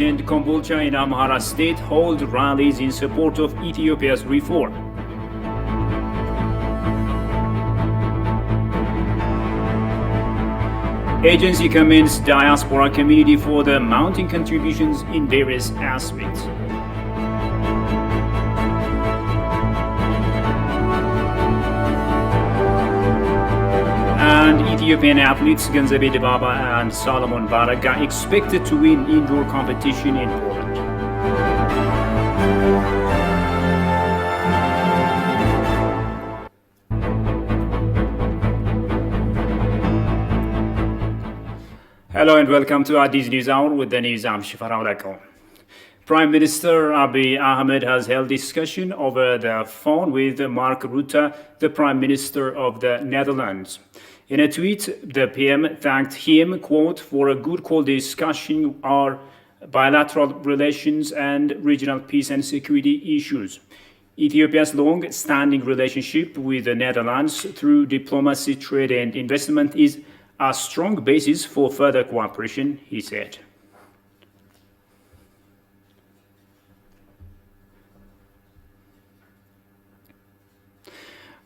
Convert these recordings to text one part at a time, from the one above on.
And Kombolcha in Amhara state hold rallies in support of Ethiopia's reform. Agency commends diaspora community for the mounting contributions in various aspects. And Ethiopian athletes Ganzebe Dibaba and Solomon Baraga expected to win indoor competition in Poland. Hello and welcome to Addis News Hour with the news. I'm Shifarao Leko. Prime Minister Abiy Ahmed has held discussion over the phone with Mark Rutte, the Prime Minister of the Netherlands. In a tweet, the PM thanked him, quote, for a good call discussing our bilateral relations and regional peace and security issues. Ethiopia's long-standing relationship with the Netherlands through diplomacy, trade and investment is a strong basis for further cooperation, he said.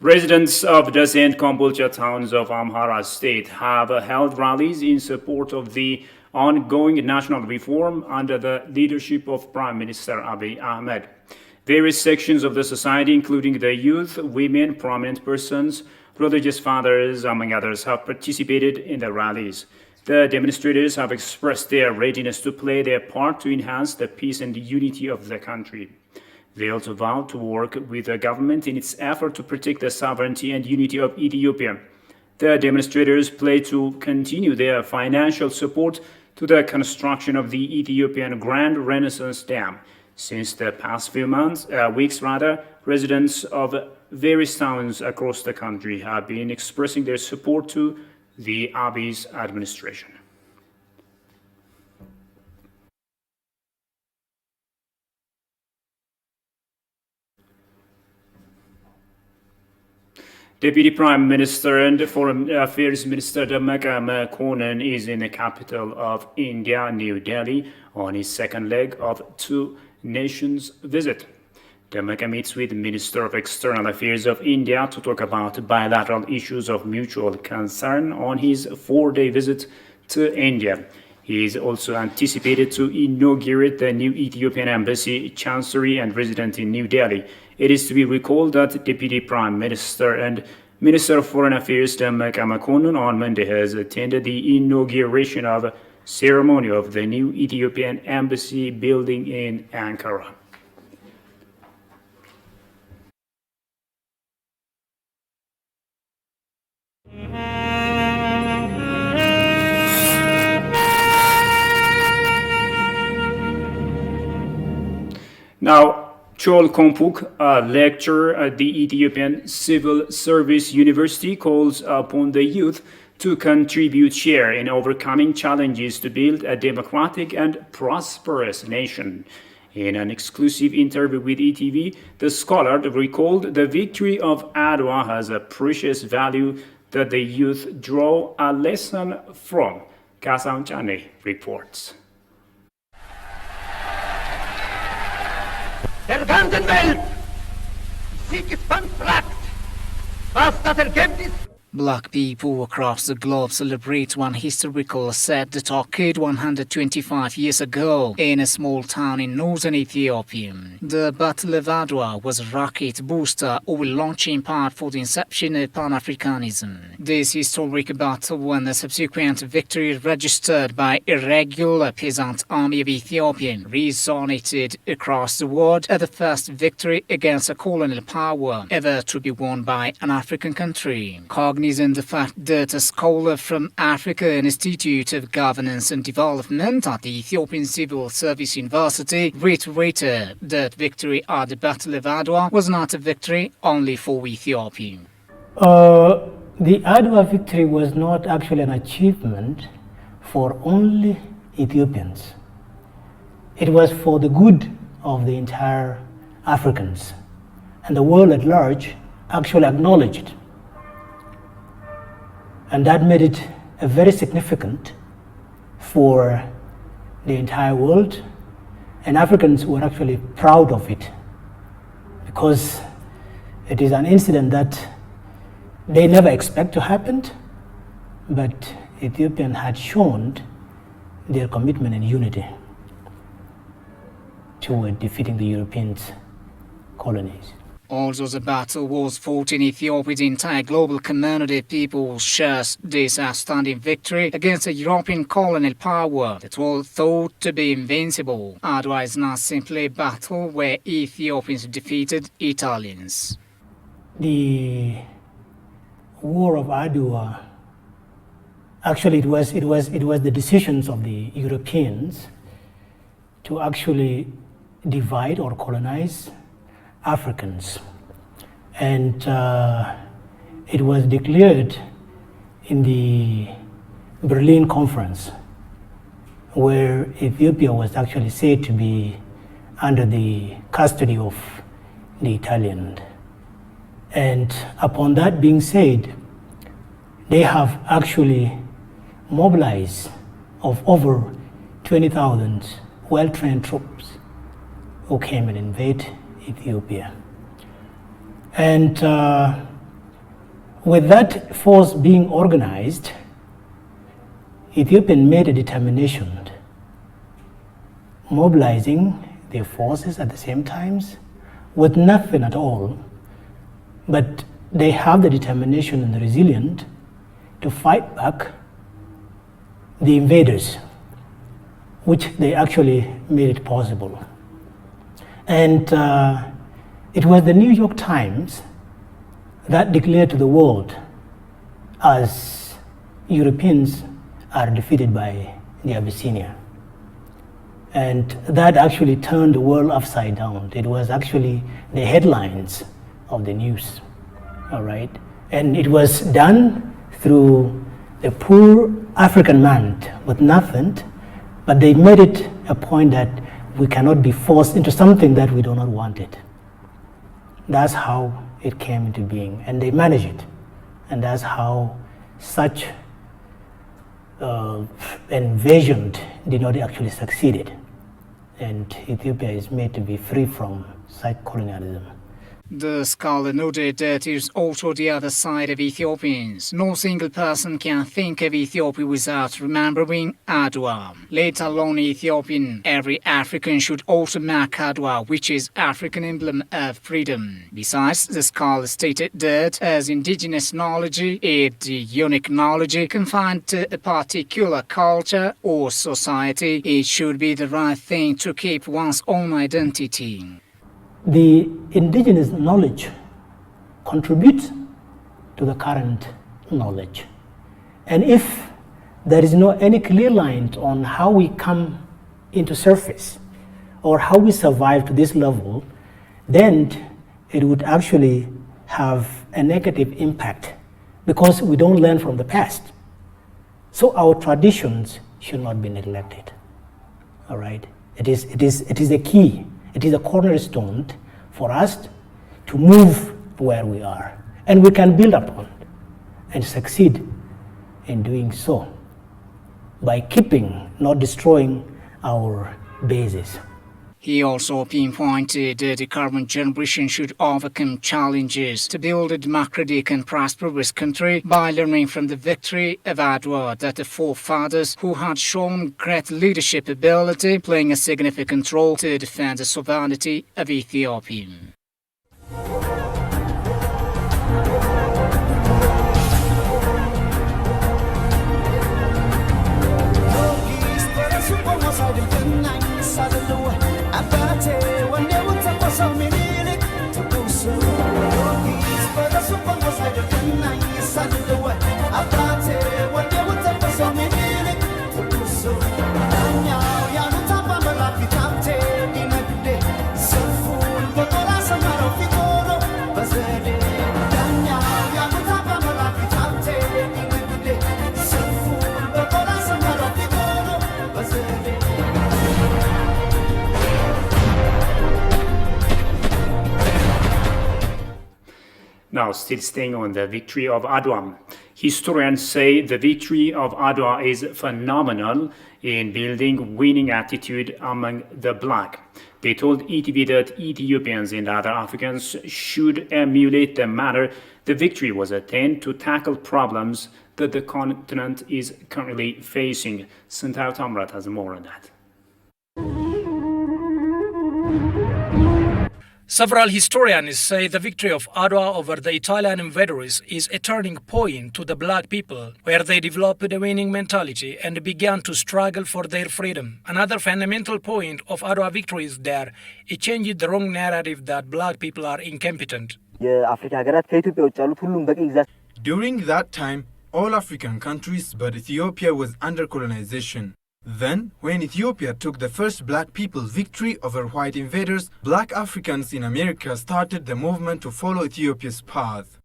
Residents of Dase and Kombolcha towns of Amhara state have held rallies in support of the ongoing national reform under the leadership of Prime Minister Abiy Ahmed. Various sections of the society, including the youth, women, prominent persons, religious fathers, among others, have participated in the rallies. The demonstrators have expressed their readiness to play their part to enhance the peace and unity of the country. They also vowed to work with the government in its effort to protect the sovereignty and unity of Ethiopia. The demonstrators pledged to continue their financial support to the construction of the Ethiopian Grand Renaissance Dam. Since the past few weeks, residents of various towns across the country have been expressing their support to the Abiy's administration. Deputy Prime Minister and Foreign Affairs Minister Dammaka Makonnen is in the capital of India, New Delhi, on his second leg of two nations visit. Dammaka meets with Minister of External Affairs of India to talk about bilateral issues of mutual concern on his four-day visit to India. He is also anticipated to inaugurate the new Ethiopian embassy, chancery, and resident in New Delhi. It is to be recalled that Deputy Prime Minister and Minister of Foreign Affairs Dammaka Makonnen on Monday has attended the inauguration of ceremony of the new Ethiopian embassy building in Ankara. Now, Chol Kompuk, a lecturer at the Ethiopian Civil Service University, calls upon the youth to contribute share in overcoming challenges to build a democratic and prosperous nation. In an exclusive interview with ETV, the scholar recalled the victory of Adwa has a precious value that the youth draw a lesson from. Kasaun Chane reports. Der ganzen Welt sie gespannt fragt, was das Ergebnis. Black people across the globe celebrate one historical set that occurred 125 years ago in a small town in northern Ethiopia. The Battle of Adwa was a rocket booster or launching pad for the inception of Pan-Africanism. This historic battle and the subsequent victory registered by irregular peasant army of Ethiopia resonated across the world as the first victory against a colonial power ever to be won by an African country. Cognizant the fact that a scholar from African Institute of Governance and Development at the Ethiopian Civil Service University reiterated that victory at the Battle of Adwa was not a victory only for Ethiopia. The Adwa victory was not actually an achievement for only Ethiopians. It was for the good of the entire Africans, and the world at large actually acknowledged. And that made it a very significant for the entire world And Africans were actually proud of it because it is an incident that they never expect to happen, but Ethiopians had shown their commitment and unity toward defeating the European colonies. Although the battle was fought in Ethiopia, the entire global community of people shares this outstanding victory against a European colonial power that was thought to be invincible. Adwa is not simply a battle where Ethiopians defeated Italians. The War of Adwa, actually it was the decisions of the Europeans to actually divide or colonize Africans. And it was declared in the Berlin Conference, where Ethiopia was actually said to be under the custody of the Italian. And upon that being said, they have actually mobilized of over 20,000 well-trained troops who came and invade Ethiopia. And with that force being organized, Ethiopia made a determination, mobilizing their forces at the same time with nothing at all, but they have the determination and the resilience to fight back the invaders, which they actually made it possible. And it was the New York Times that declared to the world as Europeans are defeated by the Abyssinia. And that actually turned the world upside down. It was actually the headlines of the news, all right? And it was done through a poor African man with nothing, but they made it a point that we cannot be forced into something that we do not want it. That's how it came into being, and they managed it. And that's how such invasion did not actually succeed. And Ethiopia is made to be free from such colonialism. The scholar noted that it is also the other side of Ethiopians. No single person can think of Ethiopia without remembering Adwa. Let alone Ethiopian, every African should also mark Adwa, which is African emblem of freedom. Besides, the scholar stated that as indigenous knowledge, it's unique knowledge confined to a particular culture or society, it should be the right thing to keep one's own identity. The indigenous knowledge contributes to the current knowledge. And if there is no any clear line on how we come into surface or how we survive to this level, then it would actually have a negative impact because we don't learn from the past. So our traditions should not be neglected. All right? It is a key. It is a cornerstone for us to move where we are. And we can build upon and succeed in doing so by keeping, not destroying our bases. He also pinpointed that the current generation should overcome challenges to build a democratic and prosperous country by learning from the victory of Adwa that the forefathers who had shown great leadership ability playing a significant role to defend the sovereignty of Ethiopia. Now, still staying on the victory of Adwa. Historians say the victory of Adwa is phenomenal in building winning attitude among the black. They told ETV that Ethiopians and other Africans should emulate the manner the victory was attained to tackle problems that the continent is currently facing. Sintao Tamrat has more on that. Several historians say the victory of Adwa over the Italian invaders is a turning point to the black people, where they developed a winning mentality and began to struggle for their freedom. Another fundamental point of Adwa victory is that it changed the wrong narrative that black people are incompetent. During that time, all African countries but Ethiopia was under colonization. Then, when Ethiopia took the first black people's victory over white invaders, black Africans in America started the movement to follow Ethiopia's path.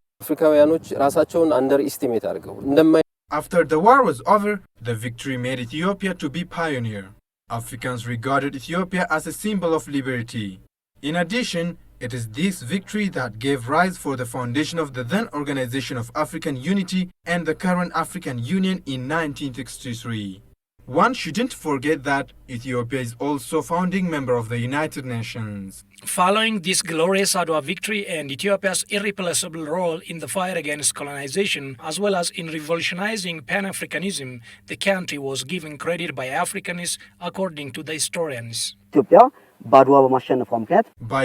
After the war was over, the victory made Ethiopia to be pioneer. Africans regarded Ethiopia as a symbol of liberty. In addition, it is this victory that gave rise for the foundation of the then Organization of African Unity and the current African Union in 1963. One shouldn't forget that Ethiopia is also founding member of the United Nations. Following this glorious Adwa victory and Ethiopia's irreplaceable role in the fight against colonization, as well as in revolutionizing Pan-Africanism, the country was given credit by Africanists, according to the historians. By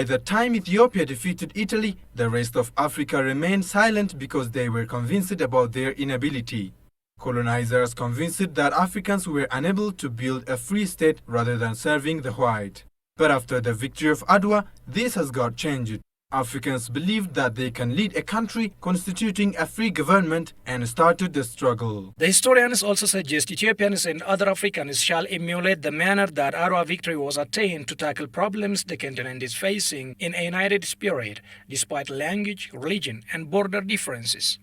the time Ethiopia defeated Italy, the rest of Africa remained silent because they were convinced about their inability. Colonizers convinced that Africans were unable to build a free state rather than serving the white. But after the victory of Adwa, this has got changed. Africans believed that they can lead a country constituting a free government and started the struggle. The historians also suggest Ethiopians and other Africans shall emulate the manner that Adwa victory was attained to tackle problems the continent is facing in a united spirit, despite language, religion, and border differences.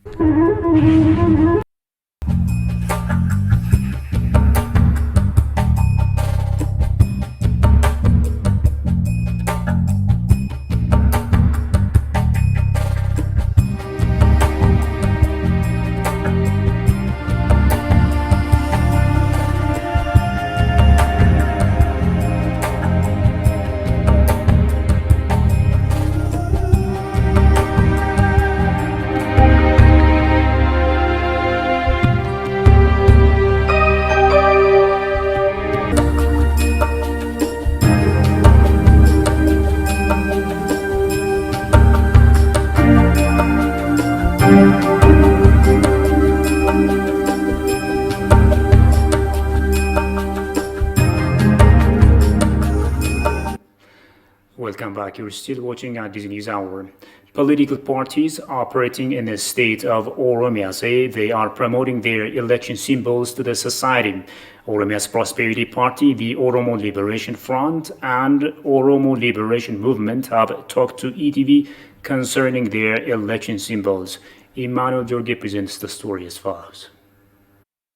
Welcome back. You're still watching Addis News Hour. Political parties operating in the state of Oromia say they are promoting their election symbols to the society. Oromia's Prosperity Party, the Oromo Liberation Front, and Oromo Liberation Movement have talked to ETV concerning their election symbols. Emmanuel Jorge presents the story as follows.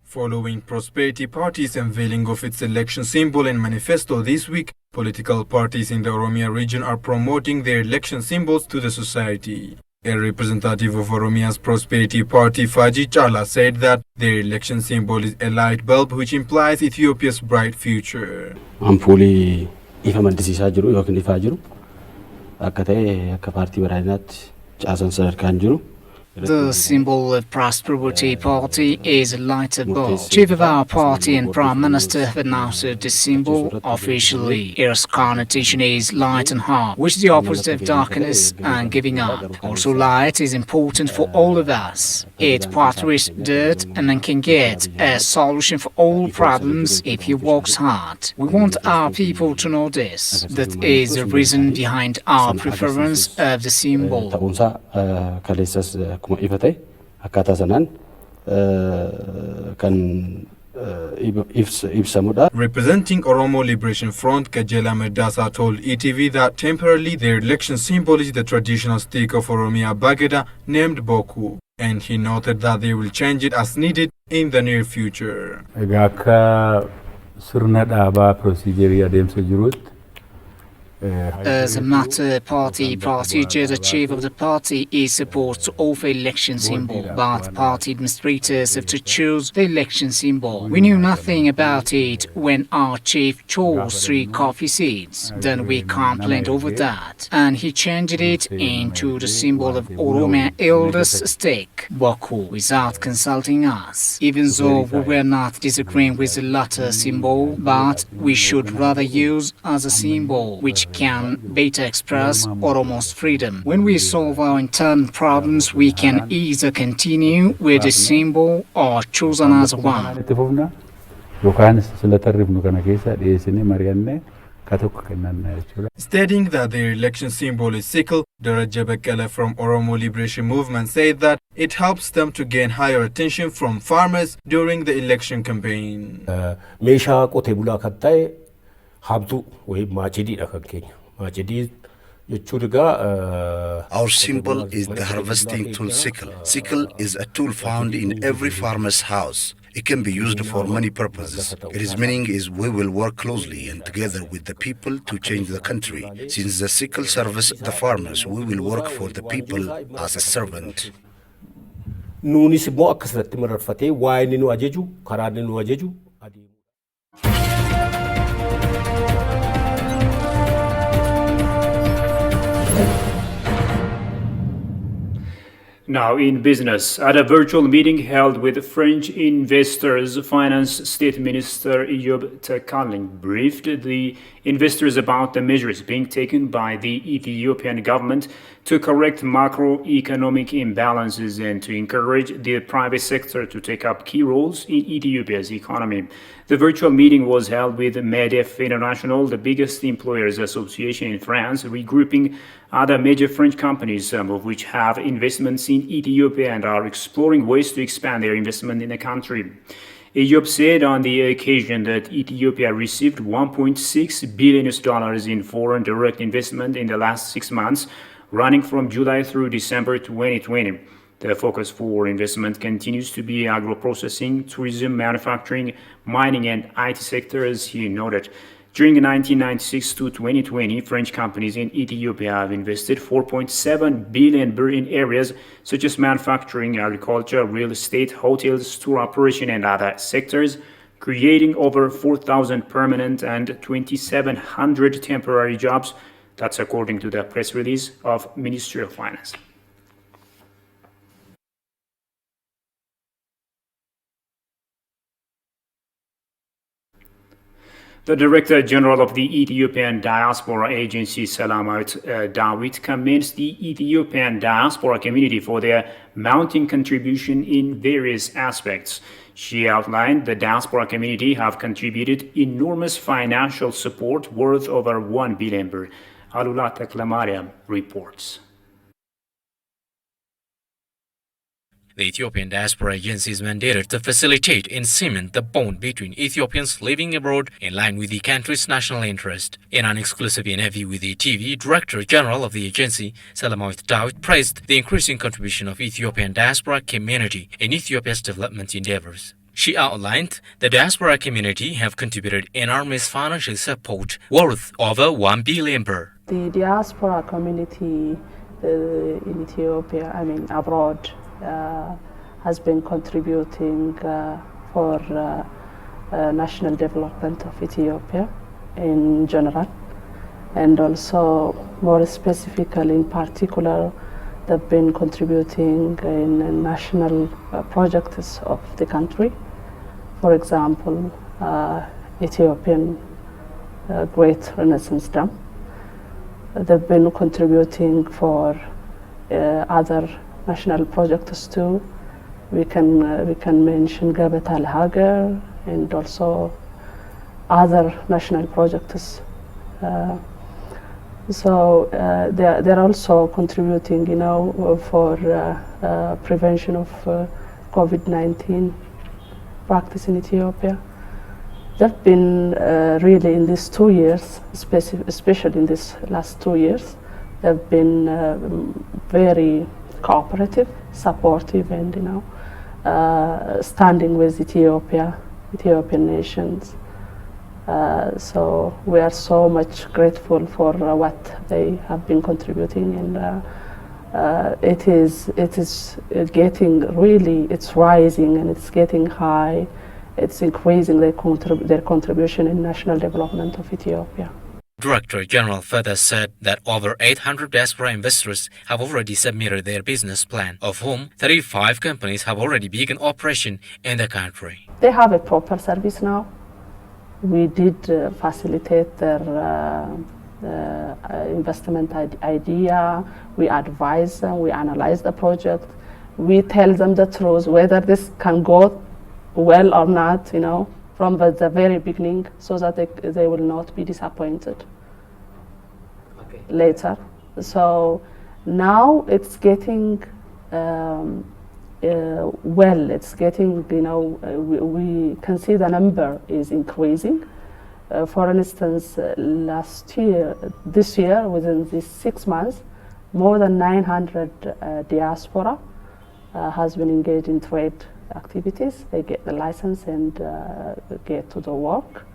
Following Prosperity Party's unveiling of its election symbol and manifesto this week, political parties in the Oromia region are promoting their election symbols to the society. A representative of Oromia's Prosperity Party, Faji Chala, said that their election symbol is a light bulb which implies Ethiopia's bright future. Ampuli ifa maddisiisaa jiru yookiin ifaa jiru akka ta'e akka paartii badhaadhinaatti caasan sadarkaan jiru. The symbol of Prosperity Party is a lighter bulb. Chief of our party and Prime Minister have announced the symbol officially. Its connotation is light and heart, which is the opposite of darkness and giving up. Also, light is important for all of us. It pathways dirt and then can get a solution for all problems if he works hard. We want our people to know this. That is the reason behind our preference of the symbol. Akkuma ifa ta'e akkaataa sanaan kan ibsamudha. Representing Oromo Liberation Front, Kajela Merdasa told ETV that temporarily their election symbol is the traditional stick of Oromia Bageda named Boku, and he noted that they will change it as needed in the near future. Akka sirna dhaabaa procedure adeemsa jirutti As a matter party procedure, the chief of the party is supposed to offer election symbol, but party administrators have to choose the election symbol. We knew nothing about it when our chief chose 3 coffee seeds. Then we complained over that, and he changed it into the symbol of Oromia eldest stake, Baku, without consulting us. Even though we were not disagreeing with the latter symbol, but we should rather use as a symbol which can better express Oromo's freedom. When we solve our internal problems, we can either continue with the symbol or choose another one. Stating that their election symbol is sickle, Daraja Bekele from Oromo Liberation Movement said that it helps them to gain higher attention from farmers during the election campaign. Meeshaa qotee bulaa kan ta'e habduu wayii maacidiidha kan keenya. Maacidii jechuun egaa Our symbol is the harvesting tool sickle. Sickle is a tool found in every farmer's house. It can be used for many purposes. Its meaning is we will work closely and together with the people to change the country. Since the sickle serves the farmers, we will work for the people as a servant. nuunis immoo akkasirratti mararfatee waa inni nu ajaju karaa inni nu ajaju adeemu. Now in business, at a virtual meeting held with French investors, Finance State Minister Eyob Takaling briefed the investors about the measures being taken by the Ethiopian government to correct macroeconomic imbalances and to encourage the private sector to take up key roles in Ethiopia's economy. The virtual meeting was held with MEDEF International, the biggest employers association in France, regrouping other major French companies, some of which have investments in Ethiopia and are exploring ways to expand their investment in the country. Eyob said on the occasion that Ethiopia received $1.6 billion in foreign direct investment in the last 6 months, running from July through December 2020. The focus for investment continues to be agro-processing, tourism, manufacturing, mining, and IT sectors, he noted. During 1996 to 2020, French companies in Ethiopia have invested 4.7 billion birr in areas such as manufacturing, agriculture, real estate, hotels, tour operation, and other sectors, creating over 4,000 permanent and 2,700 temporary jobs. That's according to the press release of Ministry of Finance. The Director General of the Ethiopian Diaspora Agency, Salamawit Dawit, commends the Ethiopian diaspora community for their mounting contribution in various aspects. She outlined the diaspora community have contributed enormous financial support worth over 1 billion birr. Alula Teklemariam reports. The Ethiopian Diaspora Agency is mandated to facilitate and cement the bond between Ethiopians living abroad in line with the country's national interest. In an exclusive interview with the TV, Director General of the agency, Salamawit Dawit, praised the increasing contribution of Ethiopian diaspora community in Ethiopia's development endeavors. She outlined the diaspora community have contributed enormous financial support worth over 1 billion birr. The diaspora community in Ethiopia, abroad, has been contributing for national development of Ethiopia in general, and also more specifically in particular they've been contributing in national projects of the country. For example, Ethiopian Great Renaissance Dam. They've been contributing for other national projects too. We can mention Gabata Al-Hager and also other national projects. So they're also contributing, for prevention of COVID-19 practice in Ethiopia. They've been really in these 2 years, especially in these last 2 years, they've been very cooperative, supportive, and standing with Ethiopia, Ethiopian nations, So we are so much grateful for what they have been contributing, and it is getting really, it's rising and it's getting high. It's increasing their contribution in national development of Ethiopia. Director General further said that over 800 diaspora investors have already submitted their business plan, of whom 35 companies have already begun operation in the country. They have a proper service now. We did facilitate their investment idea. We advise them, we analyze the project. We tell them the truth, whether this can go well or not, you know, from the very beginning, so that they will not be disappointed later. So now it's getting well, it's getting, you know, we can see the number is increasing. For instance, this year, within these 6 months, more than 900 diaspora has been engaged in trade activities. They get the license and get to the work.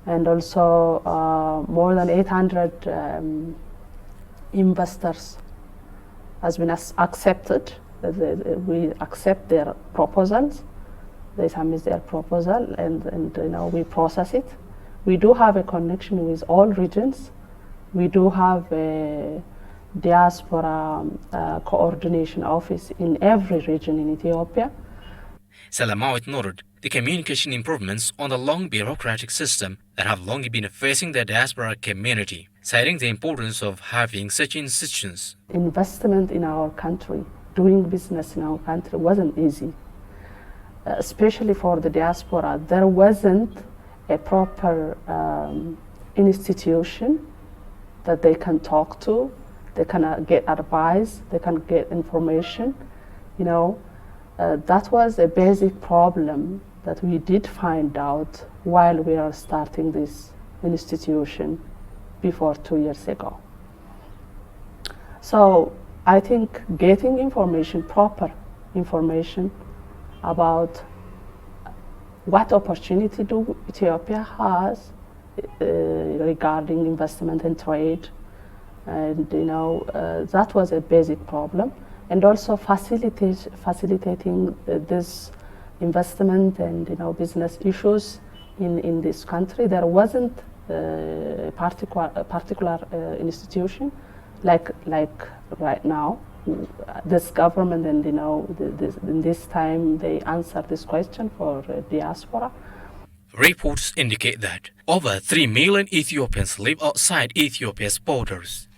And also more than 800 investors has been accepted. We accept their proposals. They submit their proposal, and you know, we process it. We do have a connection with all regions. We do have a diaspora coordination office in every region in Ethiopia. Salamawit noted the communication improvements on the long bureaucratic system that have long been facing the diaspora community, citing the importance of having such institutions. Investment in our country, doing business in our country wasn't easy, especially for the diaspora. There wasn't a proper institution that they can talk to, they can get advice, they can get information, you know. That was a basic problem that we did find out while we are starting this institution before 2 years ago. So I think getting information, proper information about what opportunity do Ethiopia has regarding investment and trade, and you know, that was a basic problem. And also facilitating this investment and, you know, business issues in this country. There wasn't a particular institution like right now. This government, and you know, in this time they answer this question for diaspora. Reports indicate that over 3 million Ethiopians live outside Ethiopia's borders.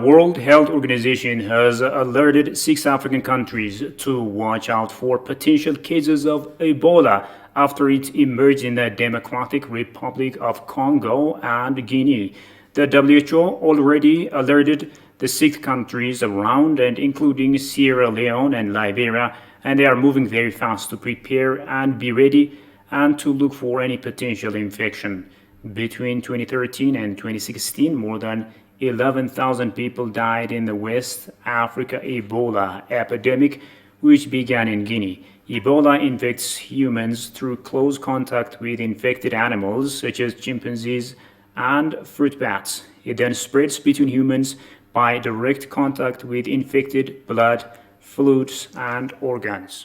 World Health Organization has alerted 6 African countries to watch out for potential cases of Ebola after it emerged in the Democratic Republic of Congo and Guinea. The WHO already alerted the 6 countries around, and including Sierra Leone and Liberia, and they are moving very fast to prepare and be ready and to look for any potential infection. Between 2013 and 2016, more than 11,000 people died in the West Africa Ebola epidemic, which began in Guinea. Ebola infects humans through close contact with infected animals such as chimpanzees and fruit bats. It then spreads between humans by direct contact with infected blood, fluids, and organs.